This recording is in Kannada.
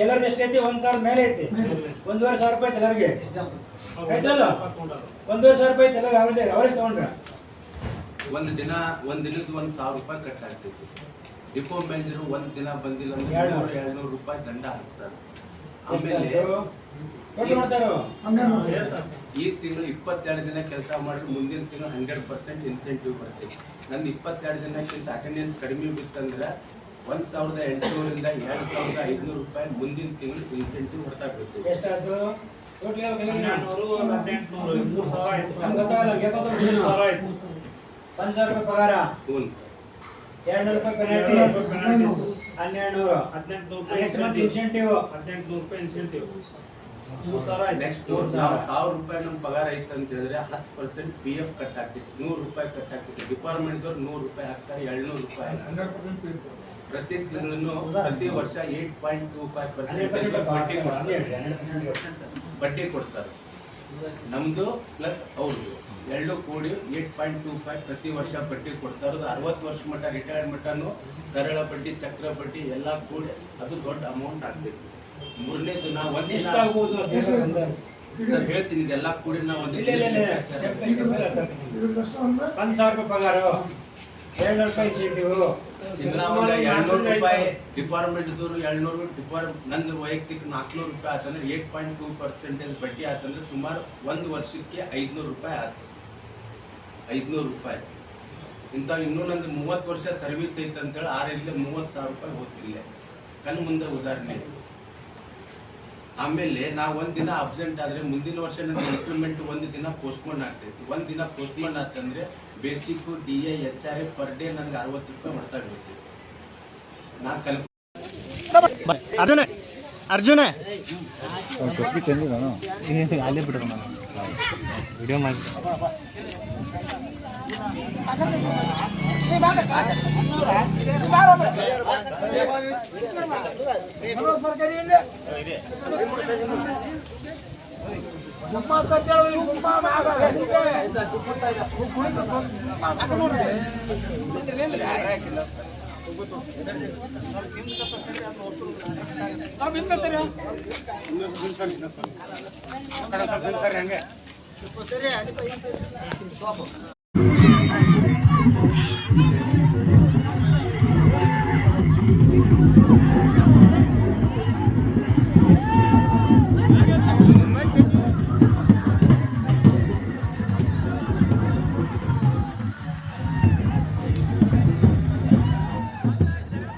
ಎಲ್ಲರದ್ದು ಎಷ್ಟೈತಿ? 1,000 ಮೇಲೆ ಐತಿ. 1,500 ರೂಪಾಯಿ ಎಲ್ಲರಿಗೆ ಆಯ್ತಲ್ಲ? 1,500 ರೂಪಾಯಿ ಎಲ್ಲರಿಗೆ ಅವರೇಜ್ ತಗೊಂಡ್ರ ಒಂದು ದಿನದ 1,000 ರೂಪಾಯಿ ಕಟ್ ಆಗ್ತೈತಿ. ಡಿಪೋ ಮ್ಯಾನೇಜರ್ ಒಂದ್ ದಿನ ಬಂದಿಲ್ಲ ಅಂದ್ರೆ 200 ರೂಪಾಯಿ ದಂಡ ಹಾಕ್ತಾರೆ. ಆಮೇಲೆ ಈ ತಿಂಗಳು 22 ದಿನ ಕೆಲಸ ಮಾಡಿದ್ರೆ ಮುಂದಿನ ತಿಂಗಳು 100% ಇನ್ಸೆಂಟಿವ್ ಬರ್ತೈತಿ. ನಂದು 22 ದಿನಕ್ಕಿಂತ ಅಟೆಂಡೆನ್ಸ್ ಕಡಿಮೆ ಬಿತ್ತಂದ್ರೆ 1,800 ರಿಂದ 2,500 ರೂಪಾಯಿ ಮುಂದಿನ ತಿಂಗಳು ಇನ್ಸೆಂಟಿವ್ ಬರ್ತಾ ಬರ್ತೈತಿ. ಎಷ್ಟಾದ್ರು? 1,000 ರೂಪಾಯಿ ಪಗಾರ, 200 ರೂಪಾಯಿ ಪೆನಾಲ್ಟಿ, 1,200, 1,800 ಇನ್ಸೆಂಟಿವ್, 1,800 ರೂಪಾಯಿ ಇನ್ಸೆಂಟಿವ್, 3,000. ನೆಕ್ಸ್ಟ್ ನಾವು 1,000 ರೂಪಾಯಿ ನಮ್ಮ ಪಗಾರ ಐತೆ ಅಂತ ಹೇಳಿದ್ರೆ 10% PF ಕಟ್ ಆಗ್ತೈತಿ, 100 ರೂಪಾಯಿ ಕಟ್ ಆಗ್ತೈತಿ. ಡಿಪಾರ್ಟ್ಮೆಂಟ್ ದವ್ರು 100 ರೂಪಾಯಿ ಹಾಕ್ತಾರೆ, 200 ರೂಪಾಯಿ. ಪ್ರತಿ ತಿಂಗಳು ಪ್ರತಿ ವರ್ಷ 8.25% ಬಡ್ಡಿ ಕೊಡ್ತಾರೆ. ನಮ್ದು ಪ್ಲಸ್ ಅವ್ರದ್ದು ಎರಡು ಕೂಡಿ 8.25 ಪ್ರತಿ ವರ್ಷ ಬಡ್ಡಿ ಕೊಡ್ತಾರೆ. 60 ವರ್ಷ ಮಟ್ಟ ರಿಟೈರ್ಡ್ ಮಟ್ಟನು ಸರಳ ಬಡ್ಡಿ, ಚಕ್ರ ಬಡ್ಡಿ ಎಲ್ಲ ಕೂಡಿ ಅದು ದೊಡ್ಡ ಅಮೌಂಟ್ ಆಗ್ತೈತಿ. ಮೂರನೇದು ನಾವು ಒಂದಿನ ಸರ್ ಹೇಳ್ತೀನಿ, ಇದೆಲ್ಲ ಕೂಡಿ ನಾವು 1,000 ರೂಪಾಯಿ ಪಗಾರ, 200 ರೂಪಾಯಿ ಇನ್ಸೆಂಟಿವ್, 200 ರೂಪಾಯಿ ಡಿಪಾರ್ಟ್ಮೆಂಟ್ ದೂರು, 200 ನಂದು ವೈಯಕ್ತಿಕ 400 ರೂಪಾಯಿ ಆತಂದ್ರೆ 8.2% ಬಡ್ಡಿ ಆತಂದ್ರೆ ಸುಮಾರು ಒಂದು ವರ್ಷಕ್ಕೆ 500 ರೂಪಾಯಿ ಆಯ್ತು. 500 ರೂಪಾಯಿ ಇಂಥ ಇನ್ನೂ ನಂದು 30 ವರ್ಷ ಸರ್ವಿಸ್ ಐತೆ ಅಂತೇಳಿ 6ರಿಂದ 30,000 ರೂಪಾಯಿ ಹೋಗ್ತಿಲ್ಲ. ಕಣ್ಣು ಮುಂದೆ ಉದಾಹರಣೆ. ಆಮೇಲೆ ನಾವು ಒಂದಿನ ಅಬ್ಸೆಂಟ್ ಆದ್ರೆ ಮುಂದಿನ ವರ್ಷ ನನ್ನ ಇಂಪ್ಲಿಮೆಂಟ್ ಒಂದು ದಿನ ಪೋಸ್ಟ್ಪೋನ್ ಆಗ್ತೈತಿ. ಒಂದು ದಿನ ಪೋಸ್ಟ್ಪೋನ್ ಆತಂದ್ರೆ basic DA HRA per day ನನಗೆ 60 ರೂಪಾಯಿ ಮಾಡ್ತಾ ಇರ್ತೀವಿ. ನಾ ಅರ್ಜುನ ಅಲ್ಲೇ ಬಿಡ್ರಿ ನಾನು ವಿಡಿಯೋ ಮಾಡಿ